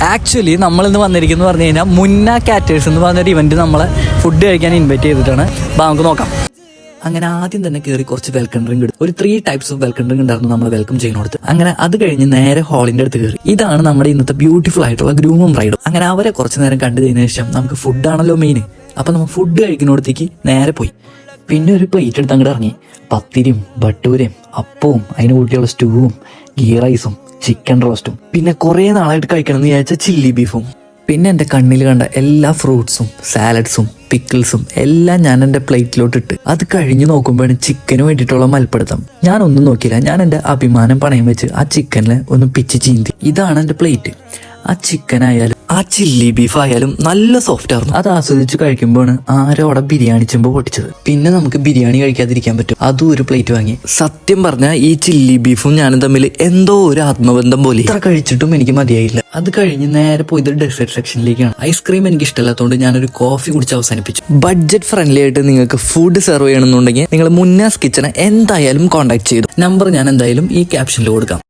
Actually നമ്മളിന്ന് വന്നിരിക്കുന്നു പറഞ്ഞു കഴിഞ്ഞാൽ മുന്ന കാറ്റേഴ്സ് എന്ന് പറഞ്ഞൊരു ഇവന്റ് നമ്മളെ ഫുഡ് കഴിക്കാൻ ഇൻവൈറ്റ് ചെയ്തിട്ടാണ്. അപ്പോൾ നമുക്ക് നോക്കാം. അങ്ങനെ ആദ്യം തന്നെ കയറി കുറച്ച് വെൽക്കം ഡ്രിങ്ക് എടുത്തു. ഒരു 3 ടൈപ്സ് ഓഫ് വെൽക്കം ഡ്രിങ്ക് ഉണ്ടായിരുന്നു നമ്മൾ വെൽക്കം ചെയ്യുന്നിടത്ത്. അങ്ങനെ അത് കഴിഞ്ഞ് നേരെ ഹാളിന്റെ അടുത്ത് കയറി. ഇതാണ് നമ്മുടെ ഇന്നത്തെ ബ്യൂട്ടിഫുൾ ആയിട്ടുള്ള ഗ്രൂമും ബ്രൈഡും. അങ്ങനെ അവരെ കുറച്ച് നേരം കണ്ടു കഴിഞ്ഞ ശേഷം നമുക്ക് ഫുഡാണല്ലോ മെയിൻ. അപ്പൊ നമ്മൾ ഫുഡ് കഴിക്കുന്നിടത്തേക്ക് നേരെ പോയി. പിന്നെ ഒരു പ്ലേറ്റ് എടുത്ത് അങ്ങോട്ട് ഇറങ്ങി. പത്തിരിയും ബട്ടൂരയും അപ്പവും അതിന് കൂട്ടിയുള്ള സ്റ്റൂവും ഗീ റൈസും ചിക്കൻ റോസ്റ്റും പിന്നെ കുറേ നാളായിട്ട് കഴിക്കണം എന്ന് വിചാരിച്ച ചില്ലി ബീഫും. പിന്നെ എൻ്റെ കണ്ണിൽ കണ്ട എല്ലാ ഫ്രൂട്ട്സും സാലഡ്സും പിക്കിൾസും എല്ലാം ഞാൻ എൻ്റെ പ്ലേറ്റിലോട്ട് ഇട്ട്. അത് കഴിഞ്ഞ് നോക്കുമ്പോഴാണ് ചിക്കന് വേണ്ടിയിട്ടുള്ള മൽപ്പിടുത്തം. ഞാനൊന്നും നോക്കിയില്ല. ഞാൻ എൻ്റെ അഭിമാനം പണയം വെച്ച് ആ ചിക്കനിൽ ഒന്ന് പിച്ച് ചീന്തി. ഇതാണ് എൻ്റെ പ്ലേറ്റ്. ആ ചിക്കൻ ആയാലും ആ ചില്ലി ബീഫ് ആയാലും നല്ല സോഫ്റ്റ് ആയിരുന്നു. അത് ആസ്വദിച്ച് കഴിക്കുമ്പോഴാണ് ആരോ അവിടെ ബിരിയാണി ചെമ്പ് പൊട്ടിച്ചത്. പിന്നെ നമുക്ക് ബിരിയാണി കഴിക്കാതിരിക്കാൻ പറ്റും. അതും ഒരു പ്ലേറ്റ് വാങ്ങി. സത്യം പറഞ്ഞാൽ ഈ ചില്ലി ബീഫും ഞാനും തമ്മിൽ എന്തോ ഒരു ആത്മബന്ധം പോലെ. ഇത്ര കഴിച്ചിട്ടും എനിക്ക് മതിയായില്ല. അത് കഴിഞ്ഞ് നേരെ പോയത് ഡെസേർട്ട് സെക്ഷനിലേക്കാണ്. ഐസ്ക്രീം എനിക്ക് ഇഷ്ടമല്ലാത്തതുകൊണ്ട് ഞാനൊരു കോഫി കുടിച്ച് അവസാനിപ്പിച്ചു. ബഡ്ജറ്റ് ഫ്രണ്ട്ലി ആയിട്ട് നിങ്ങൾക്ക് ഫുഡ് സെർവ് ചെയ്യണമെന്നുണ്ടെങ്കിൽ നിങ്ങൾ മുന്നാസ് കിച്ചനെ എന്തായാലും കോൺടാക്ട് ചെയ്തു. നമ്പർ ഞാൻ എന്തായാലും ഈ ക്യാപ്ഷനിൽ കൊടുക്കാം.